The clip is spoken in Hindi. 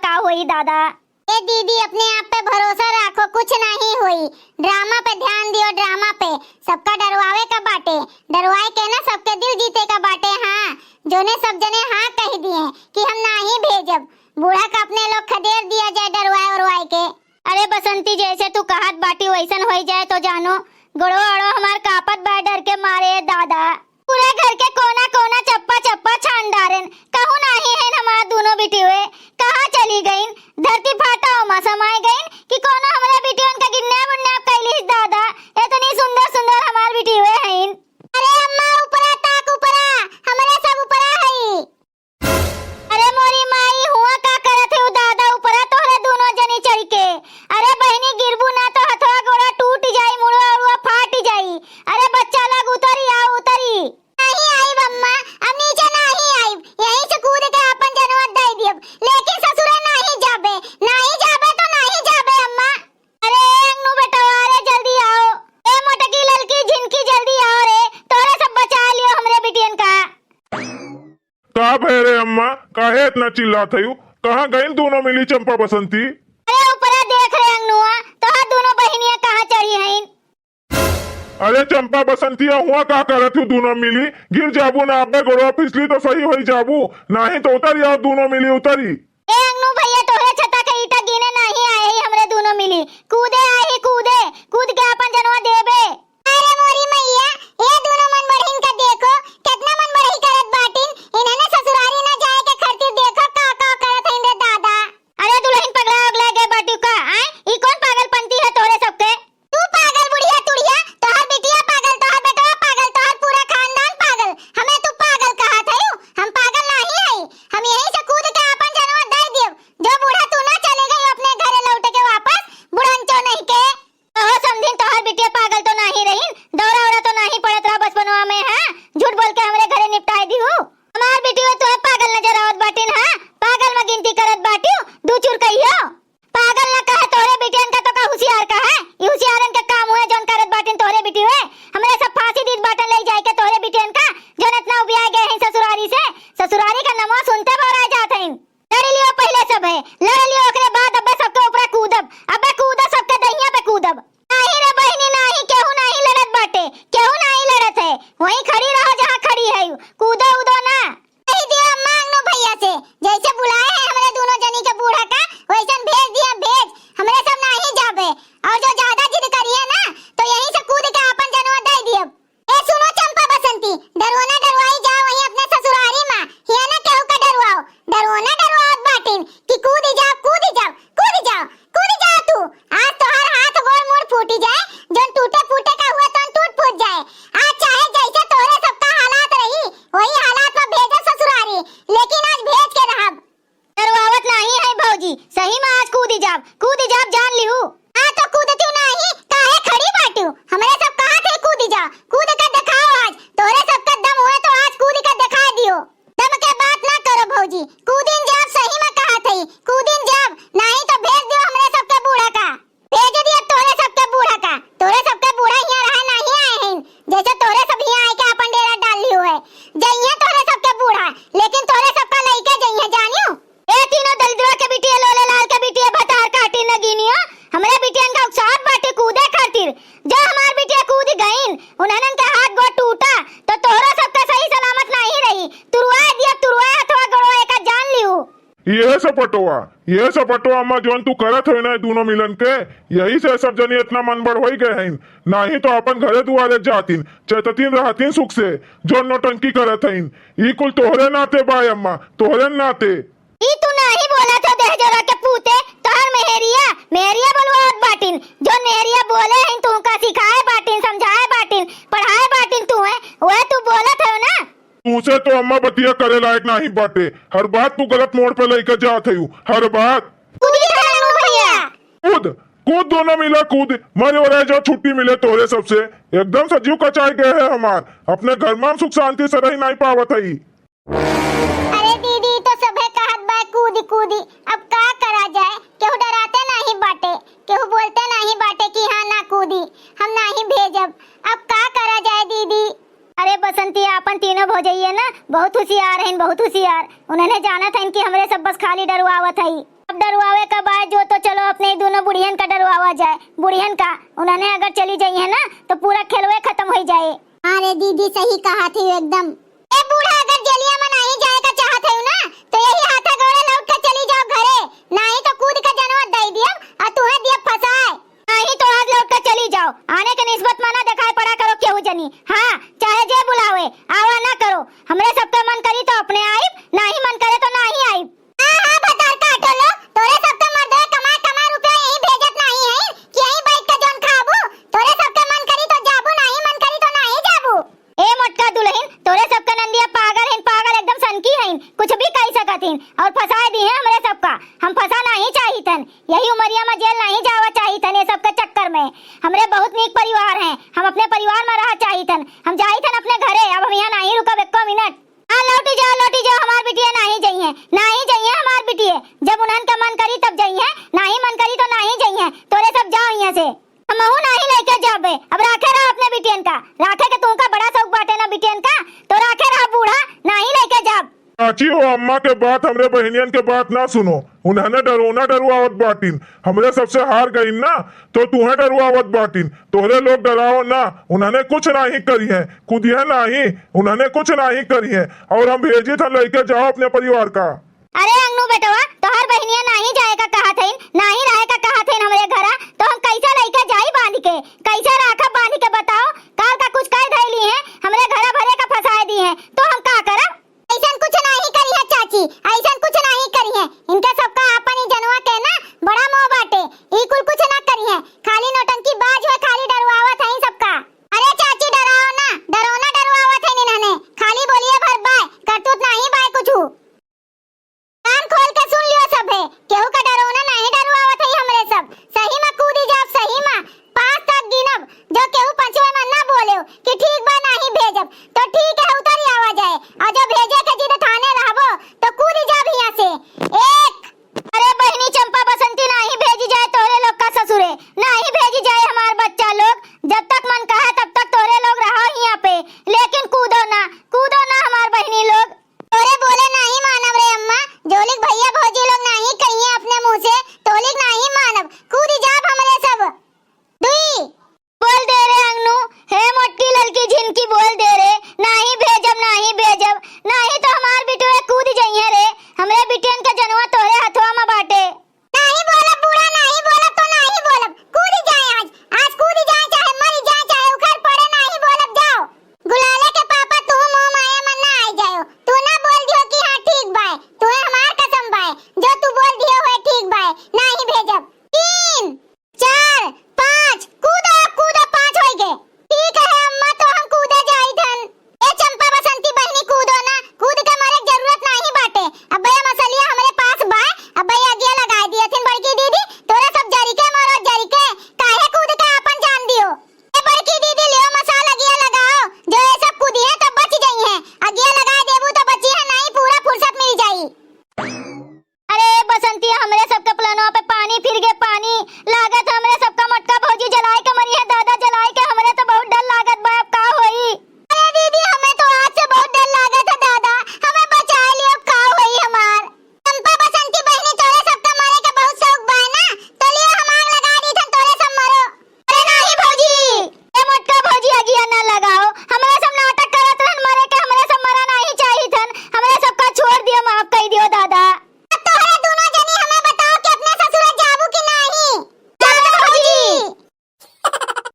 का हुई दादा। ए दीदी अपने आप पे भरोसा रखो, कुछ नहीं हुई। ड्रामा पे ध्यान दियो, ड्रामा पे। सबका डरवावे का बाटे, डरवाए के ना सबके दिल जीते का बाटे। हाँ जोने सब जने हाँ कह दिए कि हम नहीं भेजब, बूढ़ा का अपने लोग खदेड़ दिया जाए डरवाए उरवाए के। अरे बसंती जैसे तू कहत बाटी वैसन हो जाए तो जानो गोड़ो अड़ो हमार कापत बा डर के मारे दादा। पूरे घर के कोना कोना चप्पा चप्पा छान डारेन, कहूँ नहीं है हमारा दोनों बेटी हुए कहाँ चली गईन। धरती फाटा मा समाए गईन कि कोनो हमारे बेटियों का किडनैप उडनैप कैलिस दादा। इतनी सुंदर सुंदर हमार बेटी हुए हैं। अरे अम्मा ऊपरा ताक, ऊपरा हमारे सब ऊपरा है। अरे मोरी माई हुआ का करत है दादा ऊपरा तोहरे दोनों जनी चढ़ के। अरे बहनी गिरबू ना तो हथवा गोड़ा टूट जाई, मुड़वा उड़वा फाट जाई। अरे बच्चा लग उतरी आओ उतरी। नहीं आई अम्मा, अब नीचे नहीं आई, यहीं से कूद के अपन जनवा दे दियब, लेकिन ससुरे नहीं जाबे, नहीं जाबे तो नहीं जाबे अम्मा। अरे अंगनू बेटा अरे जल्दी आओ, ए मोटकी ललकी झिनकी जल्दी आओ रे, तोरे सब बचा लियो हमरे बिटियन का। का भय रे अम्मा, काहे इतना चिल्लात हयू? कहाँ गईन दोनों मिली चंपा बसंती? अरे ऊपरा देख रे अंगनुआ, तोहार दोनों बहनियां कहाँ चढ़ी हैं। अरे चंपा बसंतिया हुआ का करत हूँ दोनों मिली? गिर जाबू ना आपने गोड़वा फिसली तो सही हो जाबू, नहीं तो उतर आओ दोनों मिली उतरी। ए अंगनू भैया तोहरे छता के ईटा गिने नहीं आए ही हमरे दोनों मिली, कूदे आए ही कूदे, कूद के अपन जनवा देबे। अरे मोरी मैया, ये दोनों मन बढ़िन का देखो, कितना मन बढ़ी करत बाटिन, इन्हें ससुरारी ना जाए के खातिर देखो का करत हैं रे दादा। अरे दुल्हन पगला अगला गए बाटू का आए, ई कौन पागलपंती है तोरे सबके? तू पागल बुढ़िया तुड़िया, तोहर बिटिया पागल, तोहर बेटवा पागल, तोहर पूरा खानदान पागल, हमें तू पागल कहा था यू? हम पागल नहीं है, हम यहीं से कूद के अपन जनवा दे दियो। जो बूढ़ा तू ना चले गई अपने घरे लौट के वापस, बुढ़नचो नहीं के। ओहो समझिन तोहर बिटिया पागल तो नहीं रहीन, दौरा उड़ा तो नहीं पड़त रहा बचपनवा में। हां झूठ बोल के हमरे घरे निपटाई दी हूं। हमार बिटिया तो पागल नजर आवत बाटिन। हां पागल में गिनती करत बाटियो, दू चूर कहियो। पागल ना कहे तोरे बिटियन का तो का होशियार का है, ई होशियारन के काम हुए जोन करत बाटिन तोरे बिटी हुए। हमरे सब फांसी दीद बाटन ले जाए के तोरे बिटियन का जोन इतना उबिया गए हैं ससुरारी से। ससुरारी का नमो सुनते बौरा जात हैं। लड़ लियो पहले सब है, लड़ लियो ओकरे बाद अबे सबके ऊपर कूदब, अबे कूदा सबके दहिया पे कूदब। नहीं रे बहनी नहीं, केहू नहीं लड़त बाटे, केहू नहीं लड़त है, वहीं खड़ी रहो जहां खड़ी है, कूदो उदो ना। कह दियो अम्मा अंगनू भैया से, जैसे बुलाए हैं हमरे दोनों जनी के बूढ़ा का, वैसन भेज दिया भेज, हमरे सब नहीं जाबे। और जो ज्यादा जिद करिए ना तो यहीं से कूद के अपन जनवा दे दियब। ए सुनो चंपा बसंती, डरवाना डरवाई जाओ वहीं अपने ससुरारी मां, हिया ना केहू का डरवाओ, डरवाना डरवाओ बाटिन कि कूद जाओ कूद जाओ कूद जाओ कूद जाओ तू। आज तो हर हाथ गोड़ मुड़ फूटी जाए, जोन टूटे फूटे का हुआ तो टूट फूट जाए। आज चाहे जैसे तोरे सबका हालात रही वही हालात में भेजा ससुरारी, लेकिन आज भेज के रहब। डरवावत नहीं है भौजी, सही में आज कूदी जाब जान लिहू। हाँ तो कूदती नहीं, काहे खड़ी बाटू? हमरे सब कहा थे कूद जाओ, कूद कर दिखाओ आज, तोरे सबका दम हुए तो आज कूद कर दिखा दियो। दम के बात ना करो भौजी, कूदिन जाब, सही में कहा थी कूदिन जाब, नहीं तो भेज दियो हमरे सबके बूढ़ा का। भेज दिया तोरे सबके बूढ़ा का, तोरे सबके बूढ़ा यहाँ रहा नहीं आए हैं, जैसे तोरे सब यहाँ आए के अपन डेरा डाल लियो है। जइए तोरे सबके बूढ़ा, लेकिन तोरे सबका लइका जइए जानियो। ए तीनों दलिद्रा के बिटिया लोले लाल के बिटिया भतार काटी न गिनियो, हमरे बिटियन का उकसाहट बाटे कूदे खातिर। जब हमार बिटिया कूद गईन उन्हनन के हाथ गोड़ टूटा तो तोहरा सबका सही सलामत नहीं रही, तुरवा दिया तुरवा अथवा गड़वा का जान लिहू। ये सपटवा अम्मा जोन तू करत है ना दोनों मिलन के, यही से सब जनी इतना मन बढ़ गए हैं, नहीं तो अपन घरे दुआरे जातिन चैततीन रहतिन सुख से, जोन नौटंकी करत हैं। ई कुल तोहरे नाते बाय अम्मा, तोहरे नाते। ई तू नहीं बोला था दहजरा के पूते, तोहर मेहरिया बोलवात बाटिन, जो मेहरिया बोले हैं तू का सिखाए बाटिन, समझाए बाटिन, पढ़ाए बाटिन तू है, वह तू बोलत है ना। तूसे तो अम्मा बतिया करे लायक नहीं बाटे, हर बात तू गलत मोड़ पे लेकर जात है, हर बात। भैया कूद कूद दोनों मिला कूद, मरे और जो छुट्टी मिले तोरे सबसे एकदम सजीव कचाए गए है हमार, अपने घर में सुख शांति से रही नहीं पावत है। अरे दीदी तो सबे कहत बा कूदी कूदी, अब का करा जाए? केहू डराते नहीं बाटे, केहू बोलते नहीं बाटे कि हाँ ना कूदी, हम नहीं भेजब, अब का करा जाए दीदी? अरे बसंती अपन तीनों भौजाइये ना बहुत होशियार हैं, बहुत होशियार। उन्होंने जाना था इनकी हमरे सब बस खाली डरवावत है। अब डरवावे का बाय जो तो चलो अपने ही दोनों बुढ़ियन का डरवावा जाए। बुढ़ियन का उन्होंने अगर चली जाई है ना तो पूरा खेलवे खत्म हो जाए। अरे दीदी सही कहा थी एकदम। ए बूढ़ा अगर जेलिया में नहीं जाए का चाहत है ना तो यही हाथा गोड़े लौट के चली जाओ घरे, नहीं तो कूद के जनवा दे दियो और तुहे दिया फसाए। नहीं तो आज लौट कर चली जाओ। आने के निस्बत माना दिखाई पड़ा करो केहू जनी। हाँ चाहे जे बुलावे आवा ना करो। हमरे सबका मन करी तो अपने आइब, नहीं मन करे तो नहीं आइब। हां भतार काटो लो, तोरे सबका मर्दे कमा रुपया यही भेजत नहीं है कि यही बैठ के जोन खाबू। तोरे सबका मन करी तो जाबू, नहीं मन करी तो नहीं जाबू। ए मोटका दुल्हन, तोरे सबका नंदिया पागल हैं, पागल एकदम सनकी हैं, कुछ भी कह सकत हैं और फंसा दी है हमरे सबका। हम फंसा नहीं चाहितन, यही उमरिया में जेल नहीं जावा चाहितन। ये सब के चक्कर में हमरे बहुत नीक परिवार हैं, हम अपने परिवार में रह चाहितन। हम जाइतन अपने घरे, अब हम यहाँ नहीं रुकब एको मिनट। हाँ लौटी जाओ हमार बिटिया नहीं जाइए, नहीं जाइए हमार बिटिया। जब उन्हन का मन करी तब जाइए, नहीं मन करी तो नहीं जाइए। तोरे सब जाओ यहाँ से, हमहू नहीं लेके जाबे। अब राखे रहा अपने बिटियन का, राखे के तुमका बड़ा शौक बाटे ना बिटियन का, तो राखे रहा बूढ़ा, नहीं लेके जाब। चाची हो अम्मा के बात हमरे बहनियन के बात ना सुनो। उन्होंने डरोना डरुआवत बाटिन, हमरे सबसे हार गई ना तो तुम्हें डरुआवत बाटिन। तोहरे लोग डराओ ना, उन्होंने कुछ नहीं करी है, खुदिया नहीं, उन्होंने कुछ नहीं करी है। और हम भेजी था लेके जाओ अपने परिवार का। अरे अंगनू बेटवा, तोहर बहनिया नहीं